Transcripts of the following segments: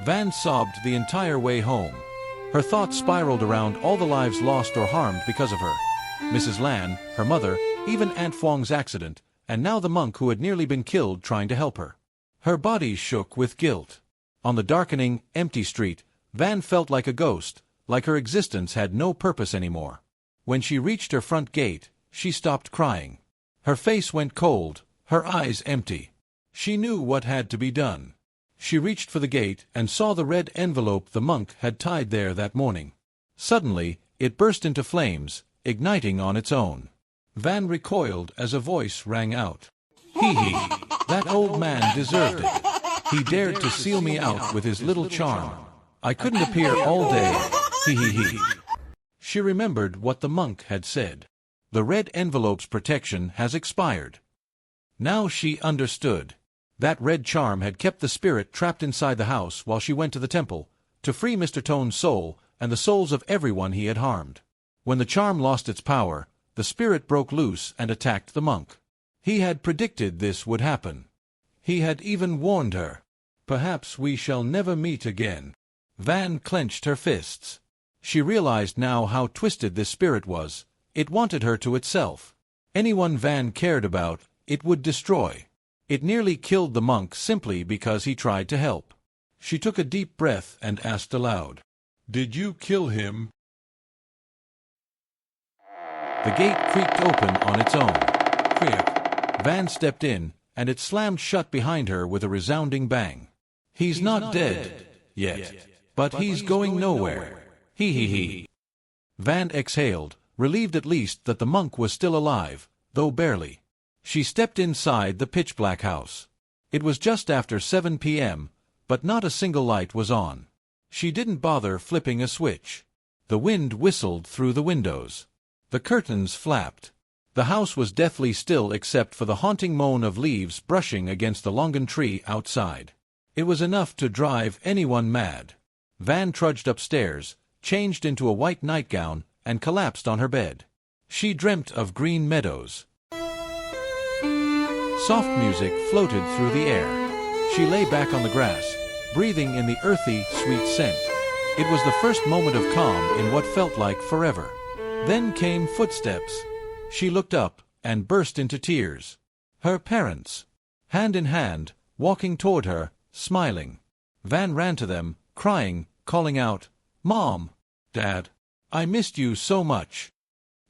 Van sobbed the entire way home. Her thoughts spiraled around all the lives lost or harmed because of her. Mrs. Lan, her mother, even Aunt Fong's accident, and now the monk who had nearly been killed trying to help her. Her body shook with guilt. On the darkening, empty street, Van felt like a ghost, like her existence had no purpose anymore. When she reached her front gate, she stopped crying. Her face went cold, her eyes empty. She knew what had to be done. She reached for the gate and saw the red envelope the monk had tied there that morning. Suddenly, it burst into flames, igniting on its own. Van recoiled as a voice rang out. "Hee hee, that old man deserved it. He dared to seal me out with his little charm. I couldn't appear all day. Hee hee hee." She remembered what the monk had said. The red envelope's protection has expired. Now she understood. That red charm had kept the spirit trapped inside the house while she went to the temple, to free Mr. Tone's soul and the souls of everyone he had harmed. When the charm lost its power, the spirit broke loose and attacked the monk. He had predicted this would happen. He had even warned her. "Perhaps we shall never meet again." Van clenched her fists. She realized now how twisted this spirit was. It wanted her to itself. Anyone Van cared about, it would destroy. It nearly killed the monk simply because he tried to help. She took a deep breath and asked aloud, "Did you kill him?" The gate creaked open on its own. Creak. Van stepped in, and it slammed shut behind her with a resounding bang. "He's not dead yet, but he's going nowhere. Hee hee hee." Van exhaled, relieved at least that the monk was still alive, though barely. She stepped inside the pitch-black house. It was just after 7 p.m., but not a single light was on. She didn't bother flipping a switch. The wind whistled through the windows. The curtains flapped. The house was deathly still except for the haunting moan of leaves brushing against the longan tree outside. It was enough to drive anyone mad. Van trudged upstairs, changed into a white nightgown, and collapsed on her bed. She dreamt of green meadows. Soft music floated through the air. She lay back on the grass, breathing in the earthy, sweet scent. It was the first moment of calm in what felt like forever. Then came footsteps. She looked up and burst into tears. Her parents, hand in hand, walking toward her, smiling. Van ran to them, crying, calling out, "Mom! Dad! I missed you so much."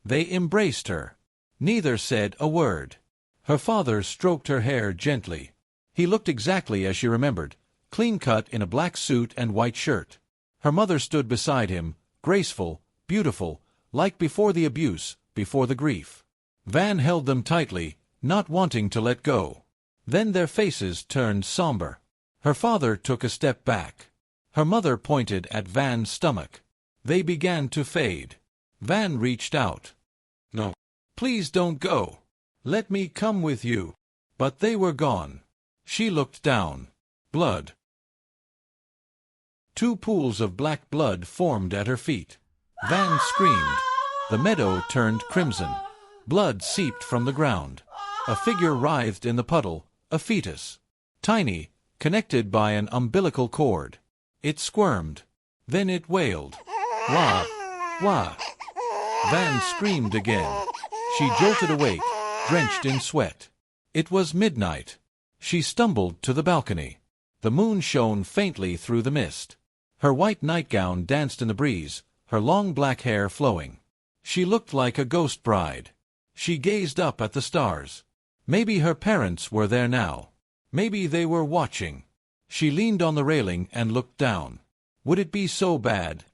They embraced her. Neither said a word. Her father stroked her hair gently. He looked exactly as she remembered, clean-cut in a black suit and white shirt. Her mother stood beside him, graceful, beautiful, like before the abuse, before the grief. Van held them tightly, not wanting to let go. Then their faces turned somber. Her father took a step back. Her mother pointed at Van's stomach. They began to fade. Van reached out. "No. Please don't go. Let me come with you." But they were gone. She looked down. Blood. 2 pools of black blood formed at her feet. Van screamed. The meadow turned crimson. Blood seeped from the ground. A figure writhed in the puddle, a fetus. Tiny, connected by an umbilical cord. It squirmed. Then it wailed. "Wah! Wah!" Van screamed again. She jolted awake, drenched in sweat. It was midnight. She stumbled to the balcony. The moon shone faintly through the mist. Her white nightgown danced in the breeze, her long black hair flowing. She looked like a ghost bride. She gazed up at the stars. Maybe her parents were there now. Maybe they were watching. She leaned on the railing and looked down. Would it be so bad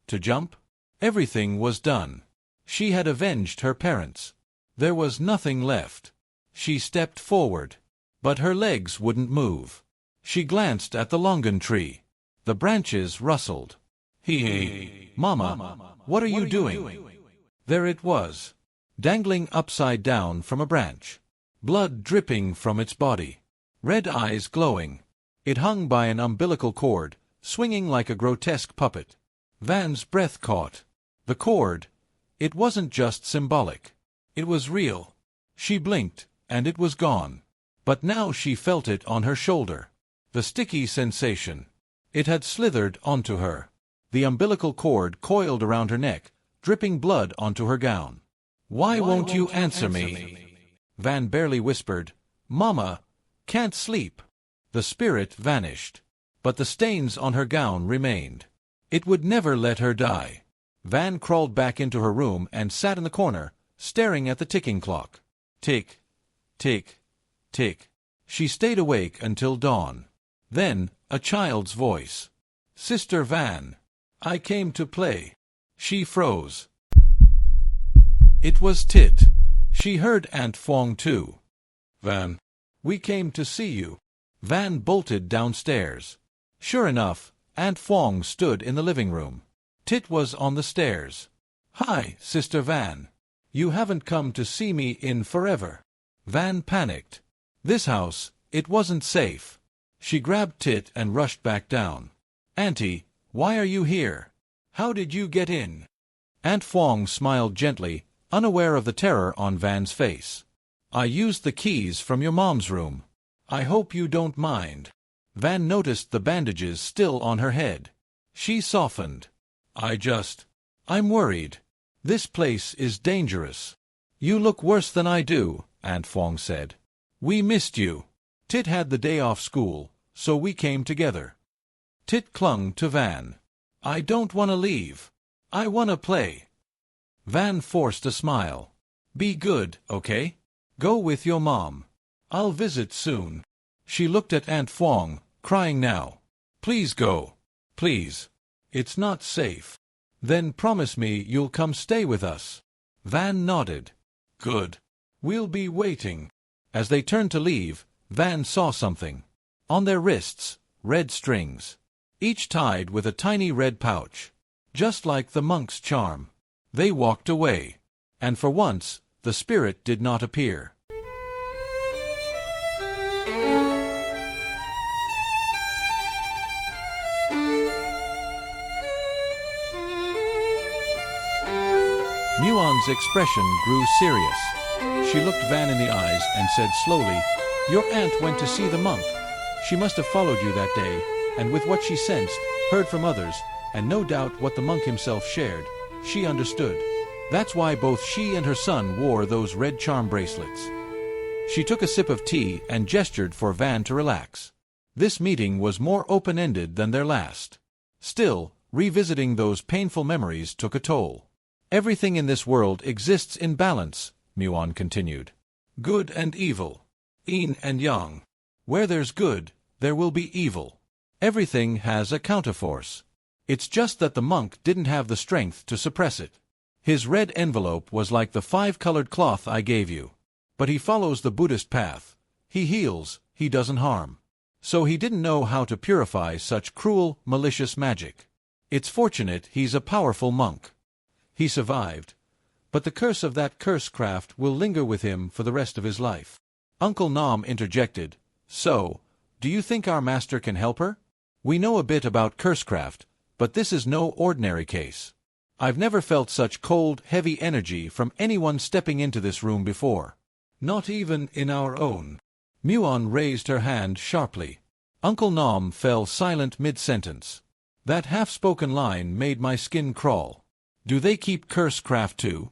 to jump? Everything was done. She had avenged her parents. There was nothing left. She stepped forward. But her legs wouldn't move. She glanced at the longan tree. The branches rustled. "Hey, Mama, what are you doing?" There it was, dangling upside down from a branch. Blood dripping from its body. Red eyes glowing. It hung by an umbilical cord, swinging like a grotesque puppet. Van's breath caught. The cord. It wasn't just symbolic. It was real. She blinked, and it was gone. But now she felt it on her shoulder. The sticky sensation. It had slithered onto her. The umbilical cord coiled around her neck, dripping blood onto her gown. "Why won't you answer me?" Van barely whispered. "Mama, can't sleep." The spirit vanished, but the stains on her gown remained. It would never let her die. Van crawled back into her room and sat in the corner, staring at the ticking clock. Tick, tick, tick. She stayed awake until dawn. Then, a child's voice. "Sister Van, I came to play." She froze. It was Tit. She heard Aunt Fong too. "Van, we came to see you." Van bolted downstairs. Sure enough, Aunt Fong stood in the living room. Tit was on the stairs. "Hi, Sister Van. You haven't come to see me in forever." Van panicked. This house, it wasn't safe. She grabbed Tit and rushed back down. "Auntie, why are you here? How did you get in?" Aunt Fong smiled gently, unaware of the terror on Van's face. "I used the keys from your mom's room. I hope you don't mind." Van noticed the bandages still on her head. She softened. I'm worried. This place is dangerous." "You look worse than I do," Aunt Fong said. "We missed you. Tit had the day off school, so we came together." Tit clung to Van. "I don't want to leave. I want to play." Van forced a smile. "Be good, okay? Go with your mom. I'll visit soon." She looked at Aunt Fong, crying now. "Please go. Please. It's not safe." "Then promise me you'll come stay with us." Van nodded. "Good. We'll be waiting." As they turned to leave, Van saw something. On their wrists, red strings, each tied with a tiny red pouch, just like the monk's charm. They walked away, and for once, the spirit did not appear. Muon's expression grew serious. She looked Van in the eyes and said slowly, "Your aunt went to see the monk. She must have followed you that day, and with what she sensed, heard from others, and no doubt what the monk himself shared, she understood. That's why both she and her son wore those red charm bracelets." She took a sip of tea and gestured for Van to relax. This meeting was more open-ended than their last. Still, revisiting those painful memories took a toll. "Everything in this world exists in balance," Muon continued. "Good and evil. Yin and yang. Where there's good, there will be evil. Everything has a counterforce. It's just that the monk didn't have the strength to suppress it. His red envelope was like the 5-colored cloth I gave you. But he follows the Buddhist path. He heals, he doesn't harm. So he didn't know how to purify such cruel, malicious magic. It's fortunate he's a powerful monk. He survived. But the curse of that cursecraft will linger with him for the rest of his life." Uncle Nam interjected, "So, do you think our master can help her? We know a bit about cursecraft, but this is no ordinary case. I've never felt such cold, heavy energy from anyone stepping into this room before. Not even in our own." Muon raised her hand sharply. Uncle Nam fell silent mid-sentence. That half-spoken line made my skin crawl. "Do they keep cursecraft too?"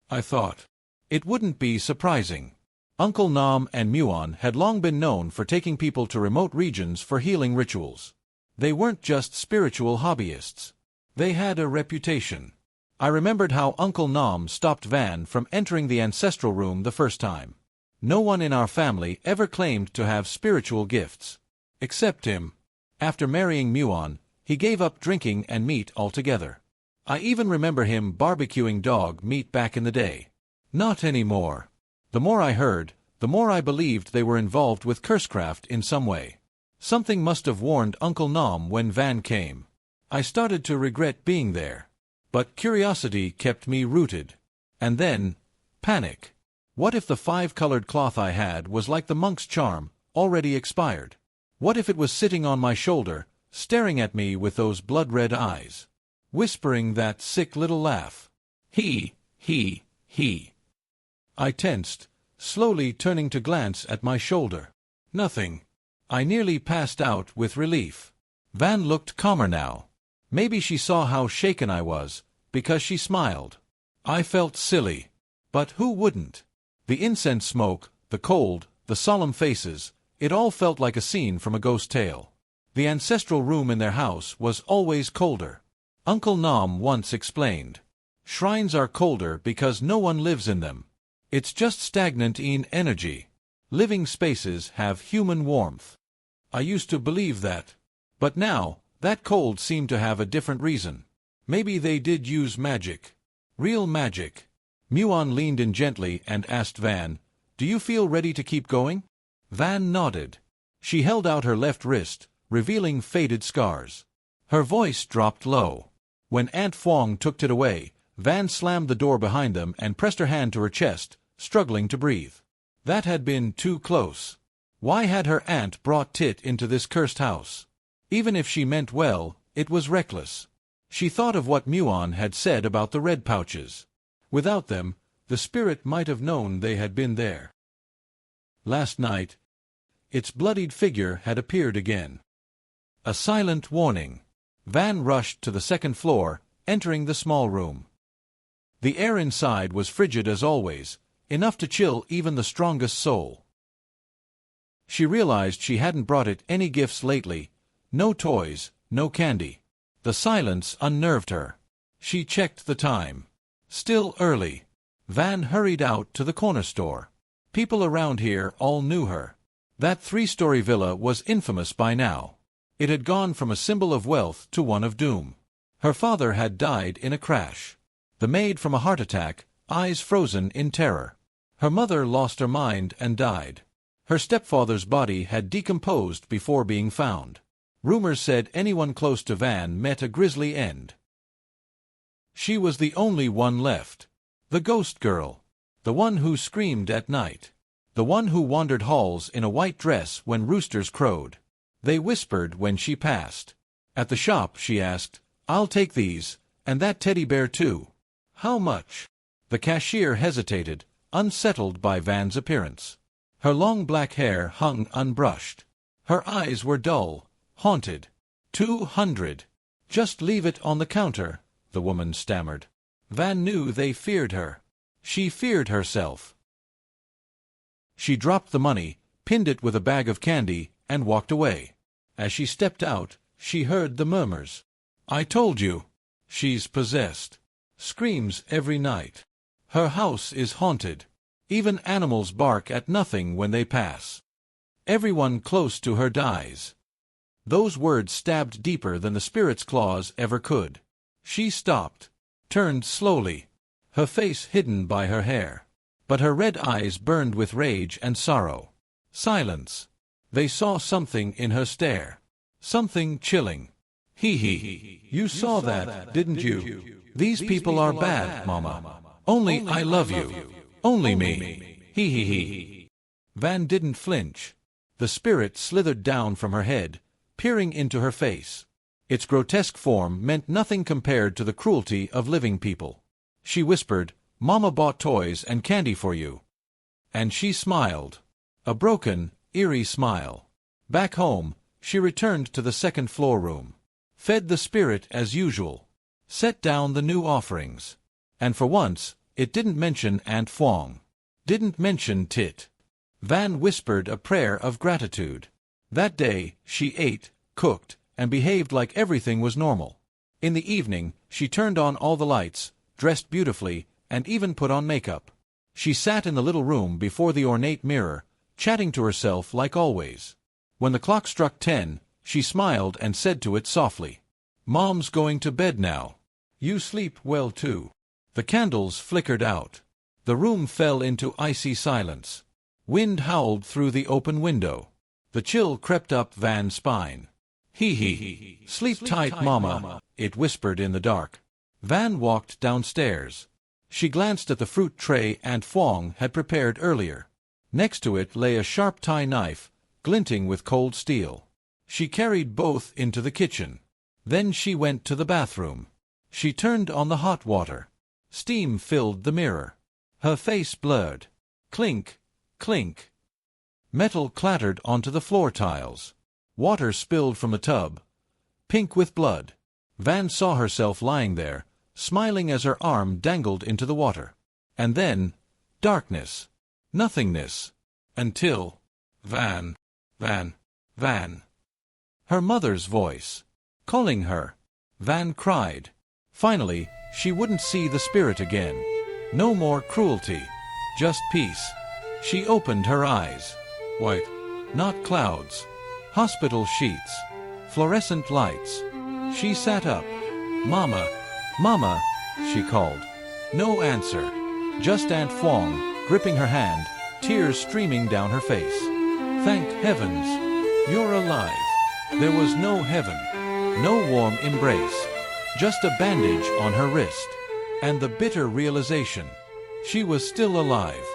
I thought. It wouldn't be surprising. Uncle Nam and Muon had long been known for taking people to remote regions for healing rituals. They weren't just spiritual hobbyists. They had a reputation. I remembered how Uncle Nam stopped Van from entering the ancestral room the first time. No one in our family ever claimed to have spiritual gifts. Except him. After marrying Muon, he gave up drinking and meat altogether. I even remember him barbecuing dog meat back in the day. Not anymore. The more I heard, the more I believed they were involved with cursecraft in some way. Something must have warned Uncle Nam when Van came. I started to regret being there. But curiosity kept me rooted. And then, panic. What if the 5-colored cloth I had was like the monk's charm, already expired? What if it was sitting on my shoulder, staring at me with those blood-red eyes, whispering that sick little laugh? He. I tensed, slowly turning to glance at my shoulder. Nothing. I nearly passed out with relief. Van looked calmer now. Maybe she saw how shaken I was, because she smiled. I felt silly. But who wouldn't? The incense smoke, the cold, the solemn faces, it all felt like a scene from a ghost tale. The ancestral room in their house was always colder. Uncle Nam once explained. Shrines are colder because no one lives in them. It's just stagnant energy. Living spaces have human warmth. I used to believe that. But now, that cold seemed to have a different reason. Maybe they did use magic. Real magic. Muon leaned in gently and asked Van, "Do you feel ready to keep going?" Van nodded. She held out her left wrist, revealing faded scars. Her voice dropped low. When Aunt Fong took it away, Van slammed the door behind them and pressed her hand to her chest, struggling to breathe. That had been too close. Why had her aunt brought Tit into this cursed house? Even if she meant well, it was reckless. She thought of what Muon had said about the red pouches. Without them, the spirit might have known they had been there. Last night, its bloodied figure had appeared again. A silent warning. Van rushed to the second floor, entering the small room. The air inside was frigid as always, enough to chill even the strongest soul. She realized she hadn't brought it any gifts lately. No toys, no candy. The silence unnerved her. She checked the time. Still early. Van hurried out to the corner store. People around here all knew her. That three-story villa was infamous by now. It had gone from a symbol of wealth to one of doom. Her father had died in a crash. The maid from a heart attack, eyes frozen in terror. Her mother lost her mind and died. Her stepfather's body had decomposed before being found. Rumors said anyone close to Van met a grisly end. She was the only one left. The ghost girl. The one who screamed at night. The one who wandered halls in a white dress when roosters crowed. They whispered when she passed. At the shop she asked, "I'll take these, and that teddy bear too." "How much?" The cashier hesitated, unsettled by Van's appearance. Her long black hair hung unbrushed. Her eyes were dull, haunted. 200. "Just leave it on the counter," the woman stammered. Van knew they feared her. She feared herself. She dropped the money, pinned it with a bag of candy, and walked away. As she stepped out, she heard the murmurs. "I told you. She's possessed. Screams every night. Her house is haunted. Even animals bark at nothing when they pass. Everyone close to her dies." Those words stabbed deeper than the spirit's claws ever could. She stopped, turned slowly, her face hidden by her hair. But her red eyes burned with rage and sorrow. Silence. They saw something in her stare. Something chilling. You saw that, didn't you? These people are bad, Mama. Only I love you. Only me. Van didn't flinch. The spirit slithered down from her head, peering into her face. Its grotesque form meant nothing compared to the cruelty of living people. She whispered, "Mama bought toys and candy for you." And she smiled. A broken, eerie smile. Back home, she returned to the second-floor room. Fed the spirit as usual. Set down the new offerings. And for once, it didn't mention Aunt Fong. Didn't mention Tit. Van whispered a prayer of gratitude. That day, she ate, cooked, and behaved like everything was normal. In the evening, she turned on all the lights, dressed beautifully, and even put on makeup. She sat in the little room before the ornate mirror, chatting to herself like always. When the clock struck 10, she smiled and said to it softly, "Mom's going to bed now. You sleep well too." The candles flickered out. The room fell into icy silence. Wind howled through the open window. The chill crept up Van's spine. Sleep tight, Mama," it whispered in the dark. Van walked downstairs. She glanced at the fruit tray Aunt Fong had prepared earlier. Next to it lay a sharp tie knife, glinting with cold steel. She carried both into the kitchen. Then she went to the bathroom. She turned on the hot water. Steam filled the mirror. Her face blurred. Clink, clink. Metal clattered onto the floor tiles. Water spilled from the tub. pink with blood. Van saw herself lying there, smiling as her arm dangled into the water. And then, darkness. Nothingness. Until, Van. Her mother's voice. Calling her. Van cried. Finally, she wouldn't see the spirit again. No more cruelty. Just peace. She opened her eyes. White. Not clouds. Hospital sheets. Fluorescent lights. She sat up. Mama. Mama, she called. No answer. Just Aunt Fong, gripping her hand, tears streaming down her face. Thank heavens. You're alive. There was no heaven. No warm embrace. Just a bandage on her wrist. And the bitter realization. She was still alive.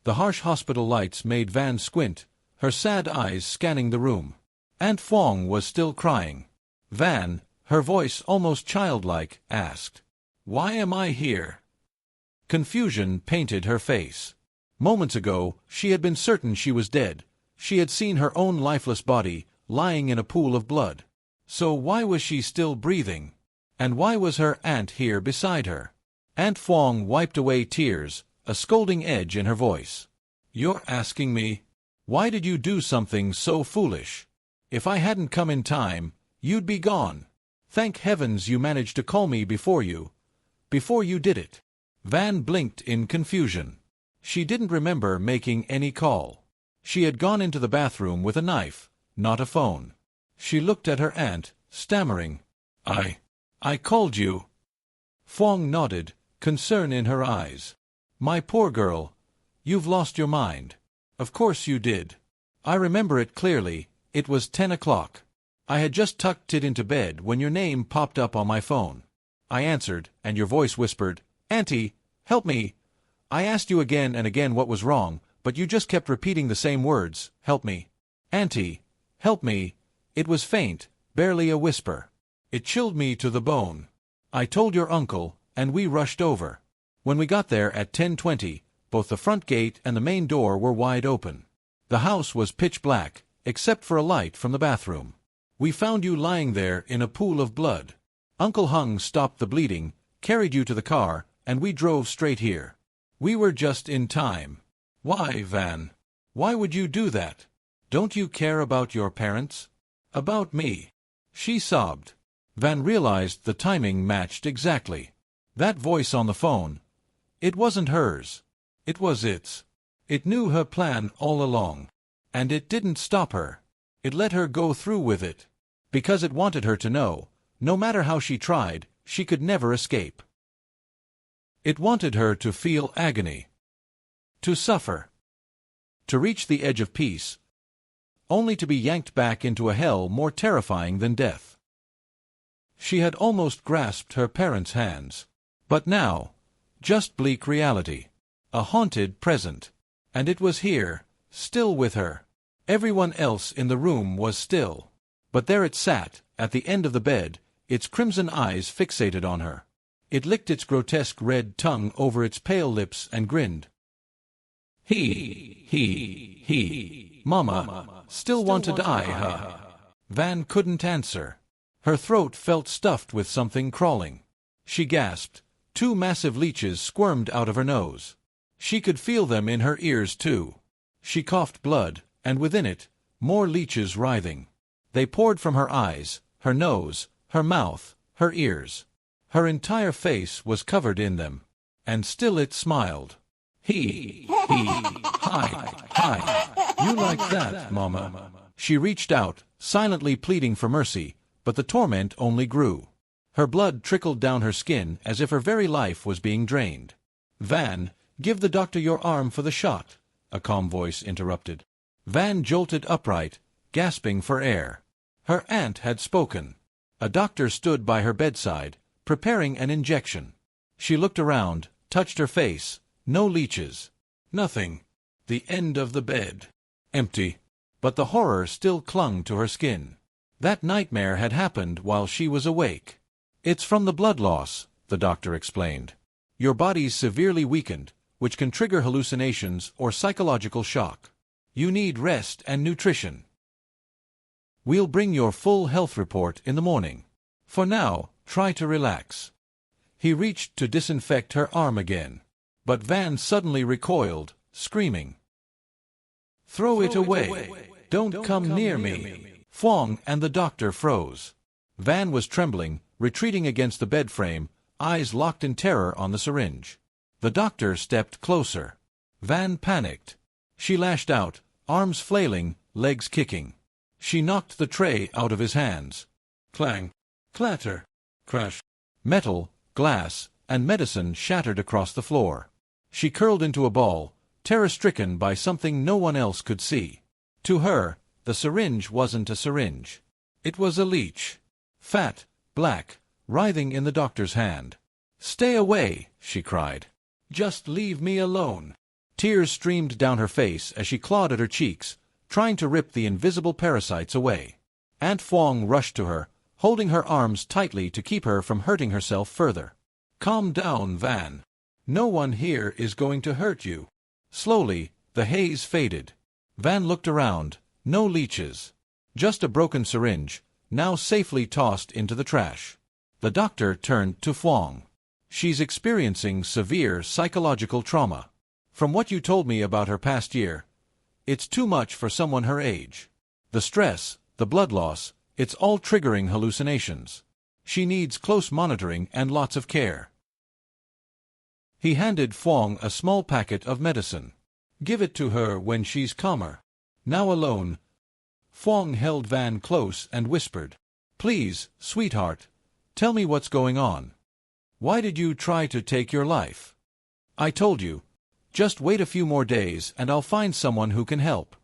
The harsh hospital lights made Van squint, her sad eyes scanning the room. Aunt Fong was still crying. Van, her voice almost childlike, asked, "Why am I here?" Confusion painted her face. Moments ago, she had been certain she was dead. She had seen her own lifeless body, lying in a pool of blood. So why was she still breathing? And why was her aunt here beside her? Aunt Fong wiped away tears, a scolding edge in her voice. "You're asking me? Why did you do something so foolish? If I hadn't come in time, you'd be gone. Thank heavens you managed to call me before you did it." Van blinked in confusion. She didn't remember making any call. She had gone into the bathroom with a knife, not a phone. She looked at her aunt, stammering. I called you." Fong nodded, concern in her eyes. "My poor girl, you've lost your mind. Of course you did. I remember it clearly. It was 10 o'clock. I had just tucked it into bed when your name popped up on my phone. I answered, and your voice whispered, 'Auntie, help me.' I asked you again and again what was wrong, but you just kept repeating the same words, 'Help me. Auntie, help me.' It was faint, barely a whisper. It chilled me to the bone. I told your uncle, and we rushed over. When we got there at 10:20, both the front gate and the main door were wide open. The house was pitch black, except for a light from the bathroom. We found you lying there in a pool of blood. Uncle Hung stopped the bleeding, carried you to the car, and we drove straight here. We were just in time." "Why, Van? Why would you do that? Don't you care about your parents? About me?" She sobbed. Van realized the timing matched exactly. That voice on the phone, it wasn't hers. It was its. It knew her plan all along. And it didn't stop her. It let her go through with it. Because it wanted her to know, no matter how she tried, she could never escape. It wanted her to feel agony. To suffer. To reach the edge of peace, only to be yanked back into a hell more terrifying than death. She had almost grasped her parents' hands. But now, just bleak reality. A haunted present. And it was here, still with her. Everyone else in the room was still. But there it sat, at the end of the bed, its crimson eyes fixated on her. It licked its grotesque red tongue over its pale lips and grinned. He. Mama, still want to die, huh? Van couldn't answer. Her throat felt stuffed with something crawling. She gasped. 2 massive leeches squirmed out of her nose. She could feel them in her ears, too. She coughed blood, and within it, more leeches writhing. They poured from her eyes, her nose, her mouth, her ears. Her entire face was covered in them. And still it smiled. Hi. You like that, Mama? She reached out, silently pleading for mercy, but the torment only grew. Her blood trickled down her skin as if her very life was being drained. "Van, give the doctor your arm for the shot," a calm voice interrupted. Van jolted upright, gasping for air. Her aunt had spoken. A doctor stood by her bedside, preparing an injection. She looked around, touched her face. No leeches. Nothing. The end of the bed. Empty. But the horror still clung to her skin. That nightmare had happened while she was awake. It's from the blood loss, the doctor explained. Your body's severely weakened, which can trigger hallucinations or psychological shock. You need rest and nutrition. We'll bring your full health report in the morning. For now, try to relax. He reached to disinfect her arm again. But Van suddenly recoiled, screaming. Throw it away. Don't come near me. Fong and the doctor froze. Van was trembling, retreating against the bed frame, eyes locked in terror on the syringe. The doctor stepped closer. Van panicked. She lashed out, arms flailing, legs kicking. She knocked the tray out of his hands. Clang, clatter, crash. Metal, glass, and medicine shattered across the floor. She curled into a ball, terror-stricken by something no one else could see. To her, the syringe wasn't a syringe. It was a leech. Fat, black, writhing in the doctor's hand. "Stay away," she cried. "Just leave me alone." Tears streamed down her face as she clawed at her cheeks, trying to rip the invisible parasites away. Aunt Fong rushed to her, holding her arms tightly to keep her from hurting herself further. "Calm down, Van. No one here is going to hurt you." Slowly, the haze faded. Van looked around. No leeches. Just a broken syringe, now safely tossed into the trash. The doctor turned to Fong. "She's experiencing severe psychological trauma. From what you told me about her past year, it's too much for someone her age. The stress, the blood loss, it's all triggering hallucinations. She needs close monitoring and lots of care." He handed Fong a small packet of medicine. "Give it to her when she's calmer." Now alone, Fong held Van close and whispered, "Please, sweetheart, tell me what's going on. Why did you try to take your life? I told you, just wait a few more days and I'll find someone who can help.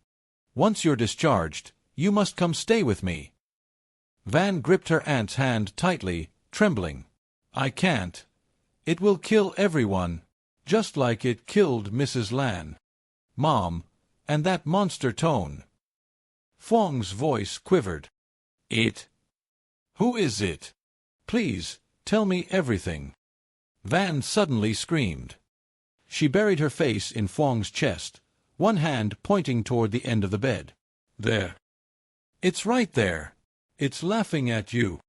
Once you're discharged, you must come stay with me." Van gripped her aunt's hand tightly, trembling. "I can't. It will kill everyone, just like it killed Mrs. Lan. Mom, and that monster Tone." Fong's voice quivered. "It? Who is it? Please, tell me everything." Van suddenly screamed. She buried her face in Fong's chest, one hand pointing toward the end of the bed. "There. It's right there. It's laughing at you."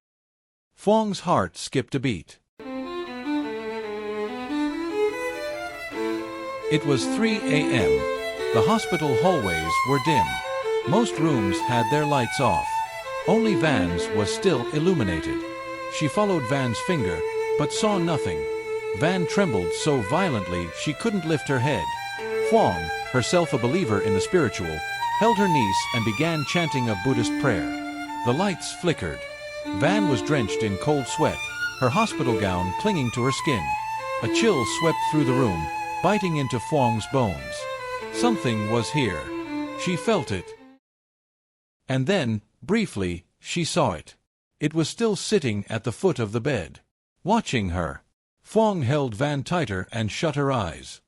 Fong's heart skipped a beat. It was 3 a.m. The hospital hallways were dim. Most rooms had their lights off. Only Van's was still illuminated. She followed Van's finger, but saw nothing. Van trembled so violently she couldn't lift her head. Fong, herself a believer in the spiritual, held her niece and began chanting a Buddhist prayer. The lights flickered. Van was drenched in cold sweat, her hospital gown clinging to her skin. A chill swept through the room, biting into Fong's bones. Something was here. She felt it. And then, briefly, she saw it. It was still sitting at the foot of the bed, watching her. Fong held Van tighter and shut her eyes.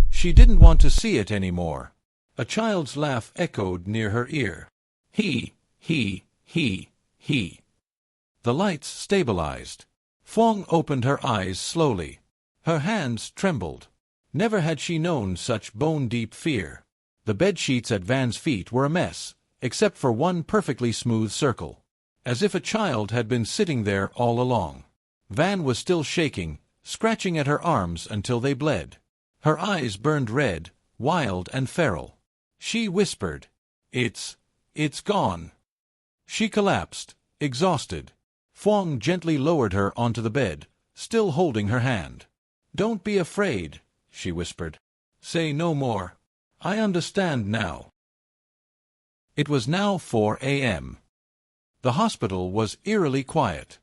She didn't want to see it anymore. A child's laugh echoed near her ear. He. The lights stabilized. Fong opened her eyes slowly. Her hands trembled. Never had she known such bone-deep fear. The bedsheets at Van's feet were a mess, except for one perfectly smooth circle. As if a child had been sitting there all along. Van was still shaking, scratching at her arms until they bled. Her eyes burned red, wild and feral. She whispered, It's gone." She collapsed, exhausted. Fong gently lowered her onto the bed, still holding her hand. "Don't be afraid," she whispered. "Say no more. I understand now." It was now 4 a.m. The hospital was eerily quiet.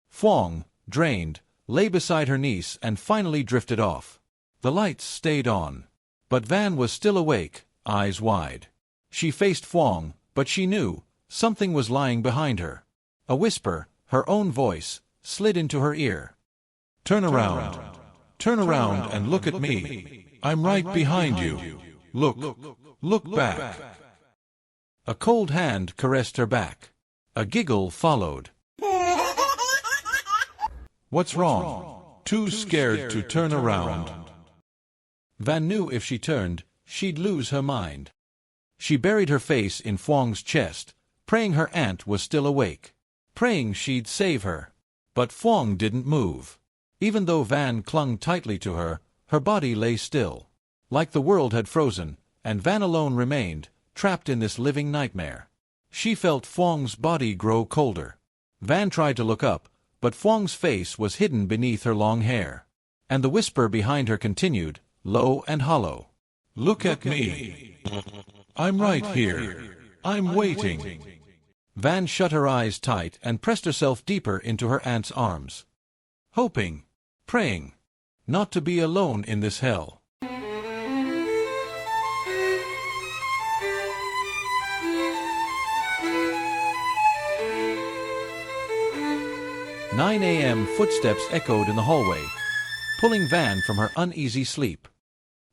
Fong, drained, lay beside her niece and finally drifted off. The lights stayed on. But Van was still awake, eyes wide. She faced Fong, but she knew something was lying behind her. A whisper, her own voice, slid into her ear. Turn around. Turn around and look at me. I'm right behind you. Look back." A cold hand caressed her back. A giggle followed. What's wrong? Too scared to turn around. Van knew if she turned, she'd lose her mind. She buried her face in Fong's chest, praying her aunt was still awake, praying she'd save her. But Fong didn't move. Even though Van clung tightly to her, her body lay still. Like the world had frozen, and Van alone remained, trapped in this living nightmare. She felt Fong's body grow colder. Van tried to look up, but Fong's face was hidden beneath her long hair. And the whisper behind her continued, low and hollow. Look at me. I'm right here. I'm waiting. Van shut her eyes tight and pressed herself deeper into her aunt's arms. Hoping, praying, not to be alone in this hell. 9 a.m. footsteps echoed in the hallway, pulling Van from her uneasy sleep.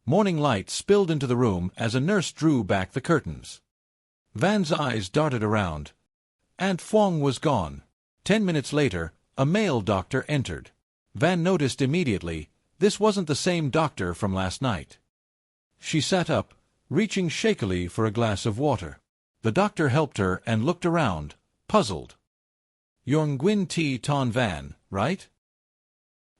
Morning light spilled into the room as a nurse drew back the curtains. Van's eyes darted around. Aunt Fong was gone. 10 minutes later, a male doctor entered. Van noticed immediately, this wasn't the same doctor from last night. She sat up, reaching shakily for a glass of water. The doctor helped her and looked around, puzzled. You're Nguyen T. Ton Van, right?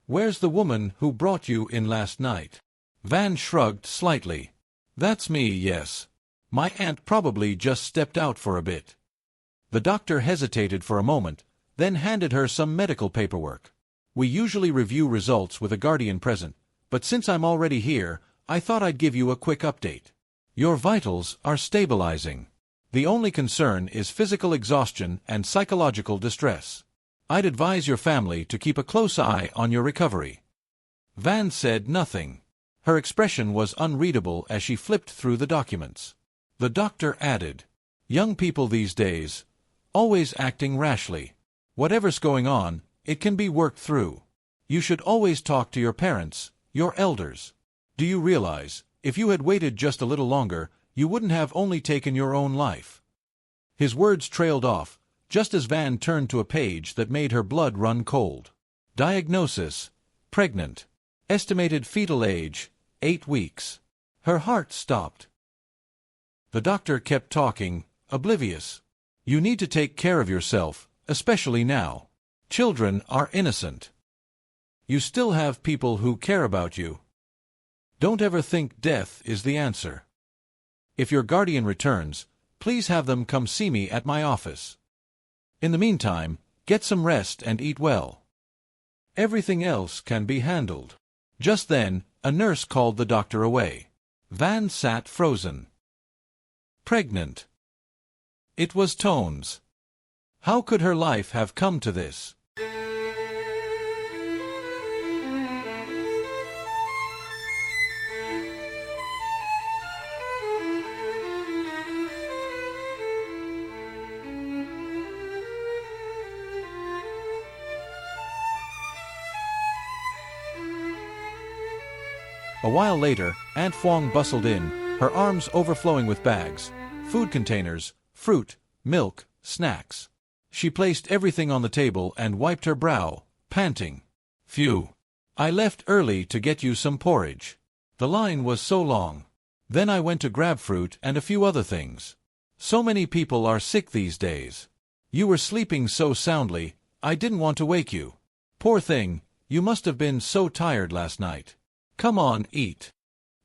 Where's the woman who brought you in last night? Van shrugged slightly. That's me, yes. My aunt probably just stepped out for a bit. The doctor hesitated for a moment, then handed her some medical paperwork. We usually review results with a guardian present, but since I'm already here, I thought I'd give you a quick update. Your vitals are stabilizing. The only concern is physical exhaustion and psychological distress. I'd advise your family to keep a close eye on your recovery. Van said nothing. Her expression was unreadable as she flipped through the documents. The doctor added, young people these days, always acting rashly. Whatever's going on, it can be worked through. You should always talk to your parents, your elders. Do you realize, if you had waited just a little longer, you wouldn't have only taken your own life? His words trailed off, just as Van turned to a page that made her blood run cold. Diagnosis: pregnant. Estimated fetal age: 8 weeks. Her heart stopped. The doctor kept talking, oblivious. You need to take care of yourself, especially now. Children are innocent. You still have people who care about you. Don't ever think death is the answer. If your guardian returns, please have them come see me at my office. In the meantime, get some rest and eat well. Everything else can be handled. Just then, a nurse called the doctor away. Van sat frozen. Pregnant. It was Tones. How could her life have come to this? A while later, Aunt Fong bustled in, her arms overflowing with bags, food containers, fruit, milk, snacks. She placed everything on the table and wiped her brow, panting. Phew. I left early to get you some porridge. The line was so long. Then I went to grab fruit and a few other things. So many people are sick these days. You were sleeping so soundly, I didn't want to wake you. Poor thing, you must have been so tired last night. Come on, eat.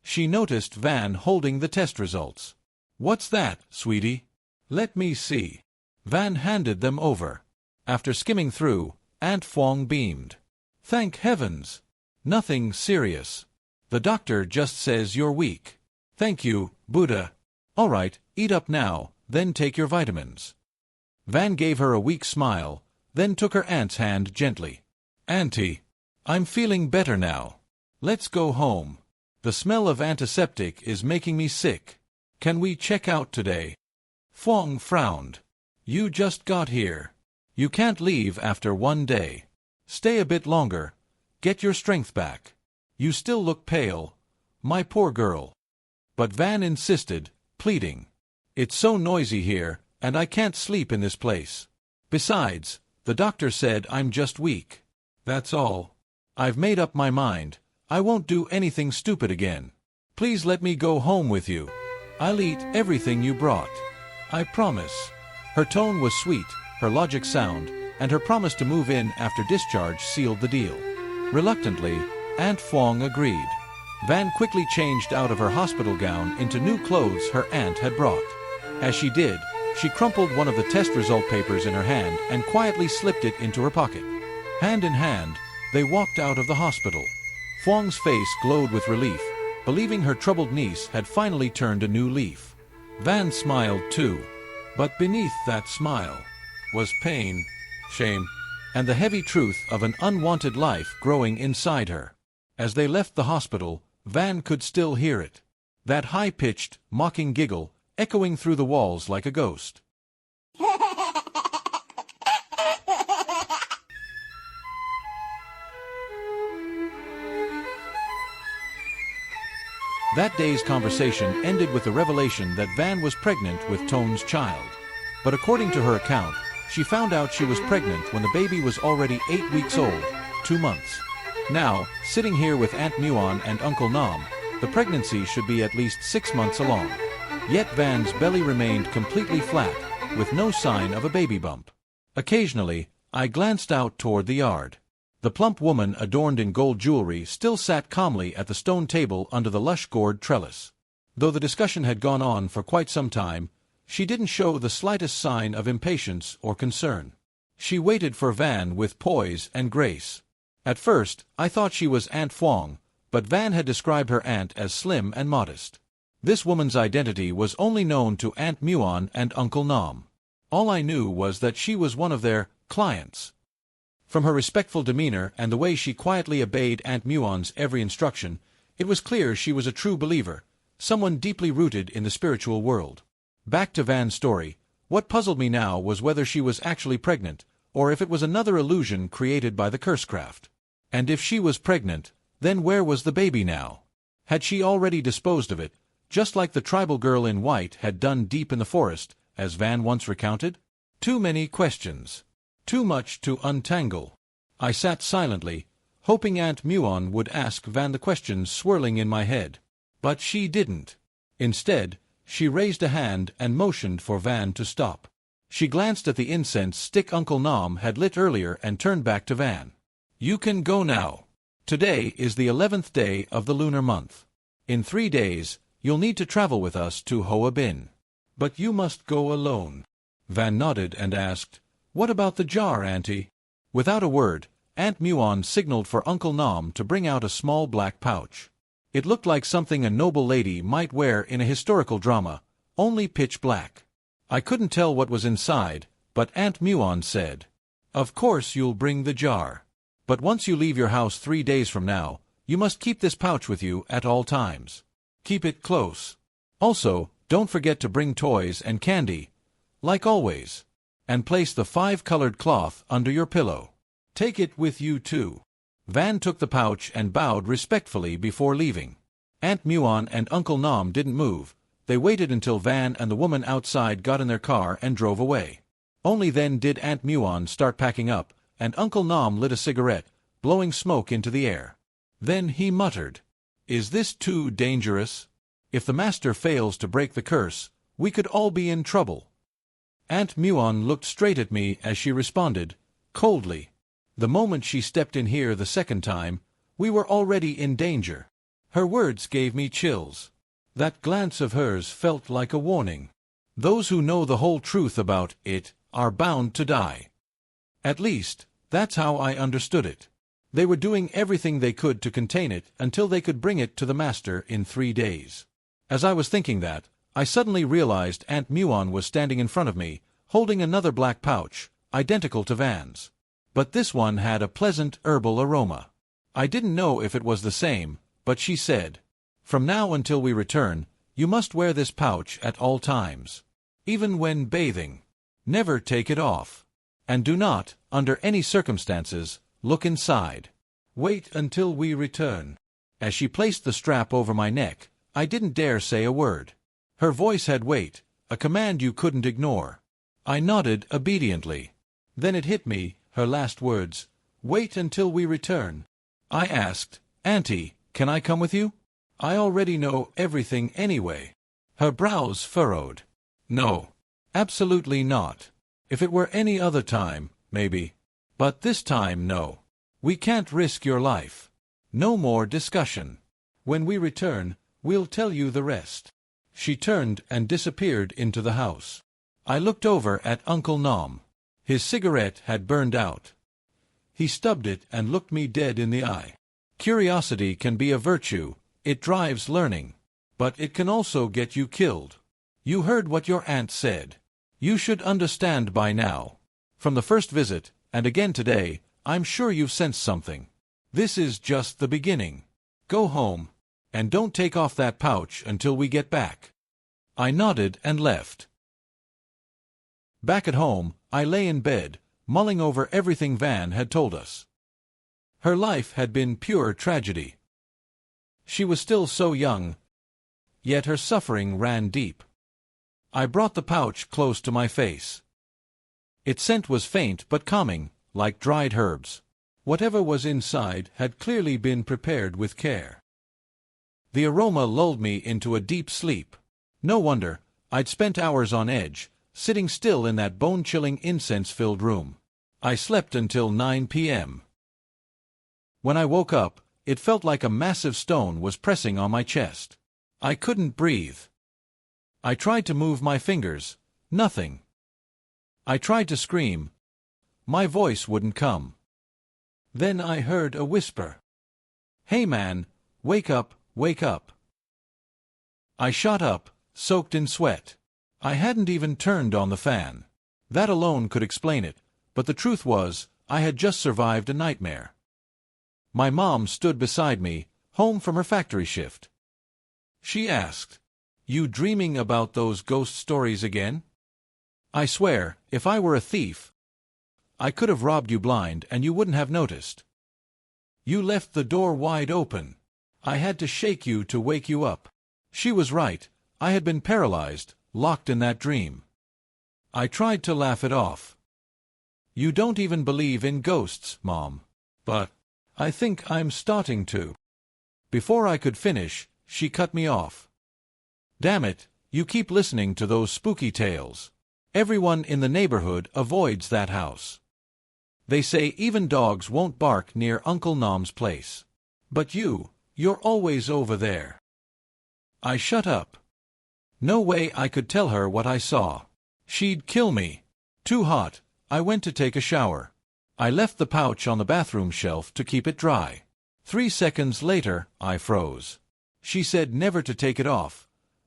She noticed Van holding the test results. What's that, sweetie? Let me see. Van handed them over. After skimming through, Aunt Fong beamed. Thank heavens. Nothing serious. The doctor just says you're weak. Thank you, Buddha. All right, eat up now, then take your vitamins. Van gave her a weak smile, then took her aunt's hand gently. Auntie, I'm feeling better now. Let's go home. The smell of antiseptic is making me sick. Can we check out today? Fong frowned. You just got here. You can't leave after 1 day. Stay a bit longer. Get your strength back. You still look pale. My poor girl. But Van insisted, pleading. It's so noisy here, and I can't sleep in this place. Besides, the doctor said I'm just weak. That's all. I've made up my mind. I won't do anything stupid again. Please let me go home with you. I'll eat everything you brought. I promise." Her tone was sweet, her logic sound, and her promise to move in after discharge sealed the deal. Reluctantly, Aunt Fong agreed. Van quickly changed out of her hospital gown into new clothes her aunt had brought. As she did, she crumpled one of the test result papers in her hand and quietly slipped it into her pocket. Hand in hand, they walked out of the hospital. Fong's face glowed with relief, believing her troubled niece had finally turned a new leaf. Van smiled too, but beneath that smile was pain, shame, and the heavy truth of an unwanted life growing inside her. As they left the hospital, Van could still hear it. That high-pitched, mocking giggle echoing through the walls like a ghost. That day's conversation ended with the revelation that Van was pregnant with Tone's child. But according to her account, she found out she was pregnant when the baby was already 8 weeks old, 2 months. Now, sitting here with Aunt Muon and Uncle Nam, the pregnancy should be at least 6 months along. Yet Van's belly remained completely flat, with no sign of a baby bump. Occasionally, I glanced out toward the yard. The plump woman adorned in gold jewelry still sat calmly at the stone table under the lush gourd trellis. Though the discussion had gone on for quite some time, she didn't show the slightest sign of impatience or concern. She waited for Van with poise and grace. At first, I thought she was Aunt Fong, but Van had described her aunt as slim and modest. This woman's identity was only known to Aunt Muon and Uncle Nam. All I knew was that she was one of their clients. From her respectful demeanor and the way she quietly obeyed Aunt Muon's every instruction, it was clear she was a true believer, someone deeply rooted in the spiritual world. Back to Van's story, what puzzled me now was whether she was actually pregnant, or if it was another illusion created by the cursecraft. And if she was pregnant, then where was the baby now? Had she already disposed of it, just like the tribal girl in white had done deep in the forest, as Van once recounted? Too many questions. Too much to untangle. I sat silently, hoping Aunt Muon would ask Van the questions swirling in my head. But she didn't. Instead, she raised a hand and motioned for Van to stop. She glanced at the incense stick Uncle Nam had lit earlier and turned back to Van. "You can go now. Today is the 11th day of the lunar month. In 3 days, you'll need to travel with us to Hoa Bin. But you must go alone." Van nodded and asked, "What about the jar, Auntie?" Without a word, Aunt Muon signaled for Uncle Nam to bring out a small black pouch. It looked like something a noble lady might wear in a historical drama, only pitch black. I couldn't tell what was inside, but Aunt Muon said, "Of course you'll bring the jar. But once you leave your house 3 days from now, you must keep this pouch with you at all times. Keep it close. Also, don't forget to bring toys and candy, like always. And place the 5-colored cloth under your pillow. Take it with you too." Van took the pouch and bowed respectfully before leaving. Aunt Muon and Uncle Nam didn't move. They waited until Van and the woman outside got in their car and drove away. Only then did Aunt Muon start packing up, and Uncle Nam lit a cigarette, blowing smoke into the air. Then he muttered, "Is this too dangerous? If the master fails to break the curse, we could all be in trouble." Aunt Muon looked straight at me as she responded, coldly, "The moment she stepped in here the second time, we were already in danger." Her words gave me chills. That glance of hers felt like a warning. Those who know the whole truth about it are bound to die. At least, that's how I understood it. They were doing everything they could to contain it until they could bring it to the master in 3 days. As I was thinking that, I suddenly realized Aunt Muon was standing in front of me, holding another black pouch, identical to Van's. But this one had a pleasant herbal aroma. I didn't know if it was the same, but she said, "From now until we return, you must wear this pouch at all times. Even when bathing. Never take it off. And do not, under any circumstances, look inside. Wait until we return." As she placed the strap over my neck, I didn't dare say a word. Her voice had weight, a command you couldn't ignore. I nodded obediently. Then it hit me, her last words. "Wait until we return." I asked, "Auntie, can I come with you? I already know everything anyway." Her brows furrowed. "No. Absolutely not. If it were any other time, maybe. But this time, no. We can't risk your life. No more discussion. When we return, we'll tell you the rest." She turned and disappeared into the house. I looked over at Uncle Nom. His cigarette had burned out. He stubbed it and looked me dead in the eye. "Curiosity can be a virtue. It drives learning. But it can also get you killed. You heard what your aunt said. You should understand by now. From the first visit, and again today, I'm sure you've sensed something. This is just the beginning. Go home, and don't take off that pouch until we get back." I nodded and left. Back at home, I lay in bed, mulling over everything Van had told us. Her life had been pure tragedy. She was still so young, yet her suffering ran deep. I brought the pouch close to my face. Its scent was faint but calming, like dried herbs. Whatever was inside had clearly been prepared with care. The aroma lulled me into a deep sleep. No wonder, I'd spent hours on edge, sitting still in that bone-chilling incense-filled room. I slept until 9 p.m. When I woke up, it felt like a massive stone was pressing on my chest. I couldn't breathe. I tried to move my fingers. Nothing. I tried to scream. My voice wouldn't come. Then I heard a whisper. "Hey man, wake up, wake up." I shot up, soaked in sweat. I hadn't even turned on the fan. That alone could explain it, but the truth was, I had just survived a nightmare. My mom stood beside me, home from her factory shift. She asked, "You dreaming about those ghost stories again?" I swear, if I were a thief, I could have robbed you blind and you wouldn't have noticed. You left the door wide open. I had to shake you to wake you up. She was right. I had been paralyzed, locked in that dream. I tried to laugh it off. "You don't even believe in ghosts, Mom." "But I think I'm starting to." Before I could finish, she cut me off. "Damn it, you keep listening to those spooky tales. Everyone in the neighborhood avoids that house. They say even dogs won't bark near Uncle Nom's place. But you're always over there." I shut up. No way I could tell her what I saw. She'd kill me. Too hot, I went to take a shower. I left the pouch on the bathroom shelf to keep it dry. 3 seconds later, I froze. She said never to take it off,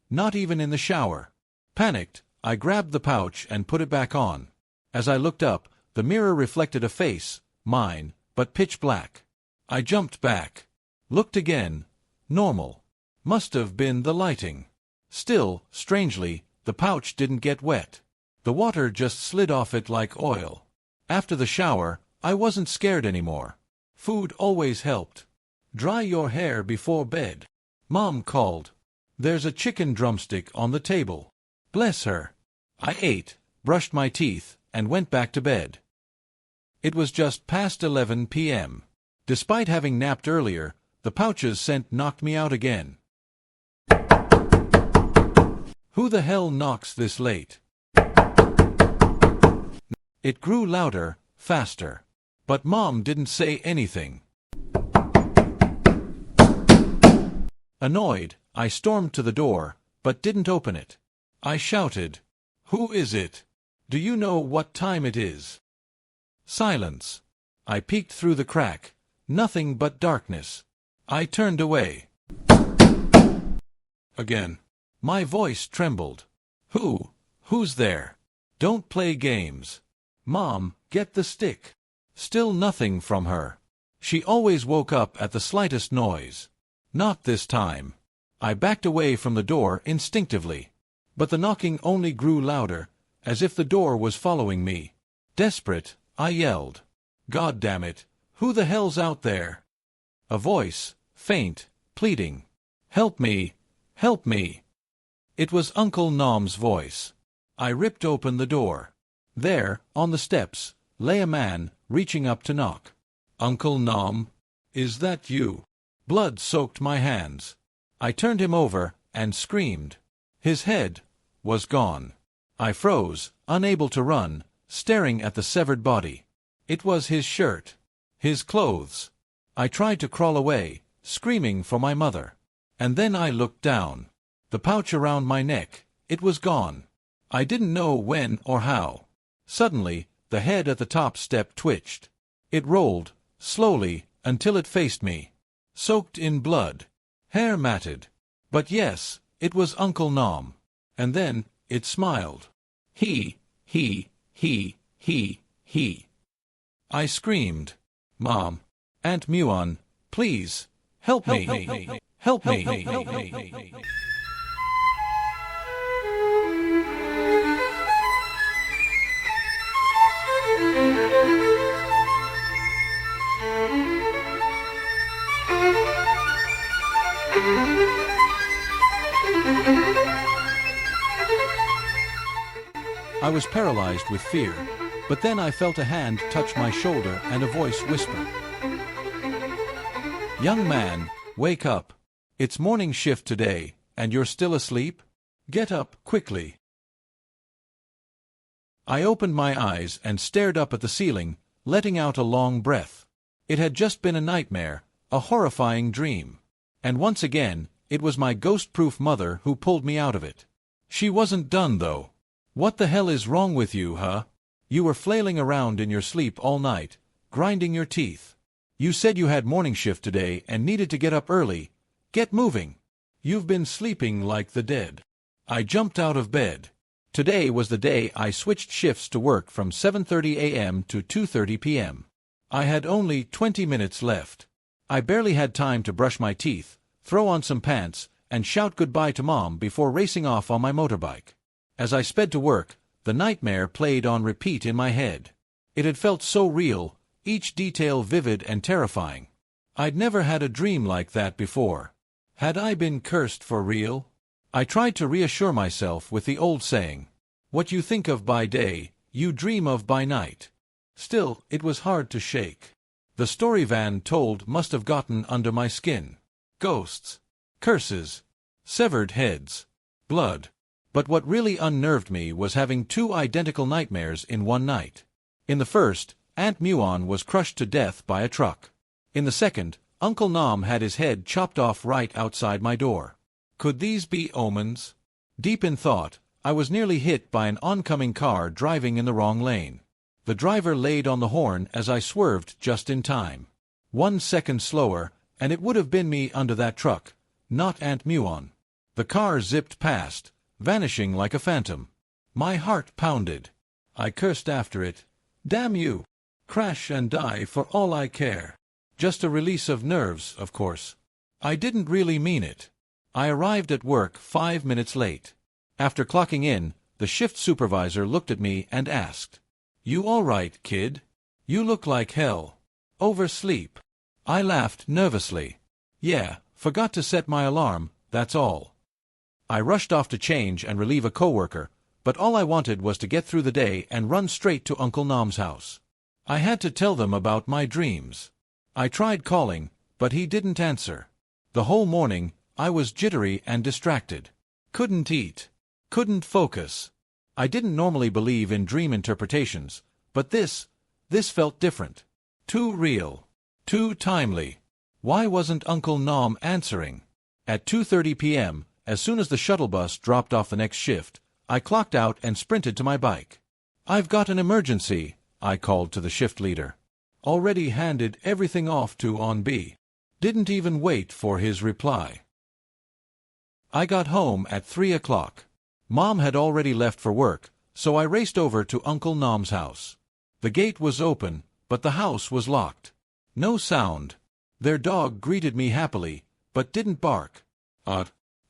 not even in the shower. Panicked, I grabbed the pouch and put it back on. As I looked up, the mirror reflected a face, mine, but pitch black. I jumped back. Looked again. Normal. Must have been the lighting. Still, strangely, the pouch didn't get wet. The water just slid off it like oil. After the shower, I wasn't scared anymore. Food always helped. "Dry your hair before bed," Mom called. "There's a chicken drumstick on the table." Bless her. I ate, brushed my teeth, and went back to bed. It was just past 11 p.m. Despite having napped earlier, the pouch's scent knocked me out again. Who the hell knocks this late? It grew louder, faster. But Mom didn't say anything. Annoyed, I stormed to the door, but didn't open it. I shouted, "Who is it? Do you know what time it is?" Silence. I peeked through the crack. Nothing but darkness. I turned away. Again. My voice trembled. Who's there? Don't play games. Mom, get the stick." Still nothing from her. She always woke up at the slightest noise. Not this time. I backed away from the door instinctively. But the knocking only grew louder, as if the door was following me. Desperate, I yelled, "God damn it, who the hell's out there?" A voice, faint, pleading, "Help me! Help me!" It was Uncle Nom's voice. I ripped open the door. There, on the steps, lay a man, reaching up to knock. "Uncle Nom, is that you?" Blood soaked my hands. I turned him over and screamed. His head was gone. I froze, unable to run, staring at the severed body. It was his shirt. His clothes. I tried to crawl away, screaming for my mother. And then I looked down. The pouch around my neck, it was gone. I didn't know when or how. Suddenly, the head at the top step twitched. It rolled, slowly, until it faced me. Soaked in blood. Hair matted. But yes, it was Uncle Nom. And then, it smiled. He. I screamed. "Mom! Aunt Muon, please, help me! Help me!" I was paralyzed with fear, but then I felt a hand touch my shoulder and a voice whisper. "Young man, wake up. It's morning shift today, and you're still asleep? Get up, quickly." I opened my eyes and stared up at the ceiling, letting out a long breath. It had just been a nightmare, a horrifying dream. And once again, it was my ghost-proof mother who pulled me out of it. She wasn't done, though. "What the hell is wrong with you, huh? You were flailing around in your sleep all night, grinding your teeth. You said you had morning shift today and needed to get up early. Get moving. You've been sleeping like the dead." I jumped out of bed. Today was the day I switched shifts to work from 7:30 a.m. to 2:30 p.m. I had only 20 minutes left. I barely had time to brush my teeth, throw on some pants, and shout goodbye to Mom before racing off on my motorbike. As I sped to work, the nightmare played on repeat in my head. It had felt so real, each detail vivid and terrifying. I'd never had a dream like that before. Had I been cursed for real? I tried to reassure myself with the old saying, "What you think of by day, you dream of by night." Still, it was hard to shake. The story Van told must have gotten under my skin. Ghosts. Curses. Severed heads. Blood. But what really unnerved me was having two identical nightmares in one night. In the first, Aunt Muon was crushed to death by a truck. In the second, Uncle Nom had his head chopped off right outside my door. Could these be omens? Deep in thought, I was nearly hit by an oncoming car driving in the wrong lane. The driver laid on the horn as I swerved just in time. 1 second slower, and it would have been me under that truck, not Aunt Muon. The car zipped past, vanishing like a phantom. My heart pounded. I cursed after it. "Damn you! Crash and die for all I care." Just a release of nerves, of course. I didn't really mean it. I arrived at work 5 minutes late. After clocking in, the shift supervisor looked at me and asked, "You all right, kid? You look like hell. Oversleep?" I laughed nervously. "Yeah, forgot to set my alarm, that's all." I rushed off to change and relieve a coworker, but all I wanted was to get through the day and run straight to Uncle Nom's house. I had to tell them about my dreams. I tried calling, but he didn't answer. The whole morning, I was jittery and distracted. Couldn't eat. Couldn't focus. I didn't normally believe in dream interpretations, but this felt different. Too real. Too timely. Why wasn't Uncle Nom answering? At 2:30 p.m., as soon as the shuttle bus dropped off the next shift, I clocked out and sprinted to my bike. "I've got an emergency," I called to the shift leader. Already handed everything off to On B. Didn't even wait for his reply. I got home at 3 o'clock. Mom had already left for work, so I raced over to Uncle Nom's house. The gate was open, but the house was locked. No sound. Their dog greeted me happily, but didn't bark.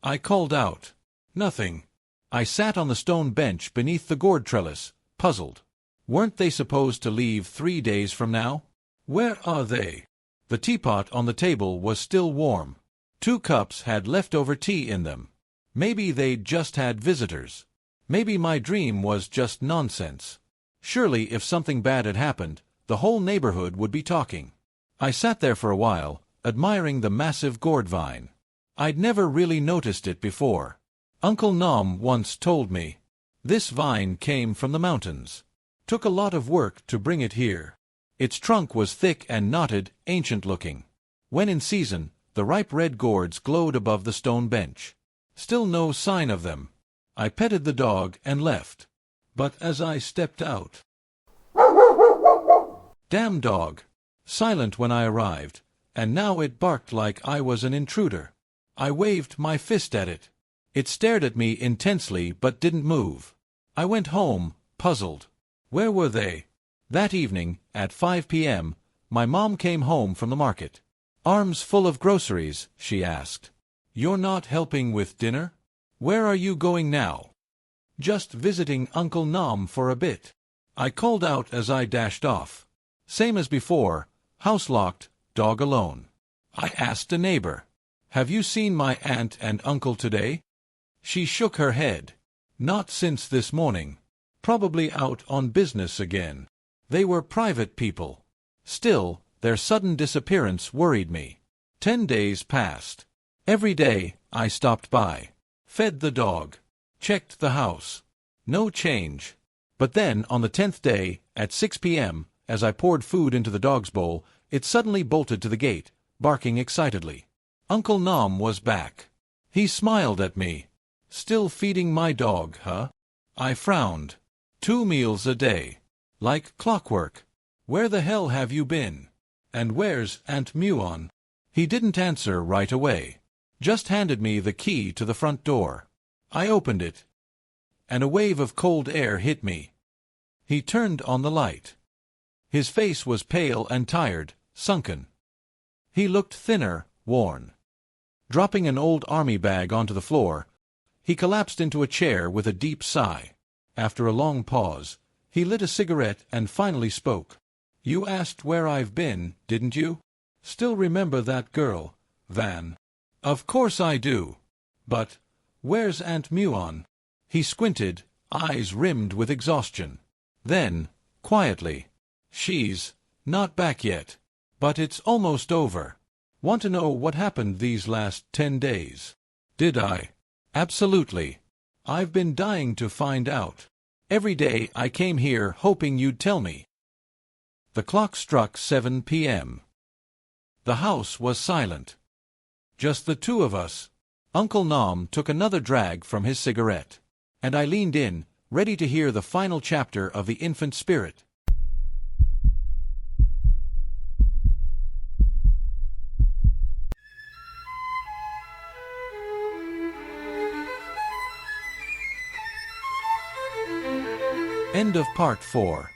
I called out. Nothing. I sat on the stone bench beneath the gourd trellis, puzzled. Weren't they supposed to leave 3 days from now? Where are they? The teapot on the table was still warm. 2 cups had leftover tea in them. Maybe they'd just had visitors. Maybe my dream was just nonsense. Surely if something bad had happened, the whole neighborhood would be talking. I sat there for a while, admiring the massive gourd vine. I'd never really noticed it before. Uncle Nom once told me. This vine came from the mountains. Took a lot of work to bring it here. Its trunk was thick and knotted, ancient-looking. When in season, the ripe red gourds glowed above the stone bench. Still no sign of them. I petted the dog and left. But as I stepped out... Damn dog! Silent when I arrived, and now it barked like I was an intruder. I waved my fist at it. It stared at me intensely but didn't move. I went home, puzzled. Where were they? That evening, at 5 p.m., my mom came home from the market. Arms full of groceries, she asked. You're not helping with dinner? Where are you going now? Just visiting Uncle Nom for a bit. I called out as I dashed off. Same as before, house locked, dog alone. I asked a neighbor, have you seen my aunt and uncle today? She shook her head. Not since this morning. Probably out on business again. They were private people. Still, their sudden disappearance worried me. 10 days passed. Every day, I stopped by. Fed the dog. Checked the house. No change. But then, on the 10th day, at 6 p.m., as I poured food into the dog's bowl, it suddenly bolted to the gate, barking excitedly. Uncle Nom was back. He smiled at me. Still feeding my dog, huh? I frowned. 2 meals a day. Like clockwork. Where the hell have you been? And where's Aunt Muon? He didn't answer right away. Just handed me the key to the front door. I opened it, and a wave of cold air hit me. He turned on the light. His face was pale and tired, sunken. He looked thinner, worn. Dropping an old army bag onto the floor, he collapsed into a chair with a deep sigh. After a long pause, he lit a cigarette and finally spoke. You asked where I've been, didn't you? Still remember that girl, Van? Of course I do. But where's Aunt Muon? He squinted, eyes rimmed with exhaustion. Then, quietly, she's not back yet. But it's almost over. Want to know what happened these last 10 days? Did I? Absolutely. I've been dying to find out. Every day I came here hoping you'd tell me. The clock struck 7 p.m. The house was silent. Just the two of us. Uncle Nom took another drag from his cigarette, and I leaned in, ready to hear the final chapter of the infant spirit. End of Part 4.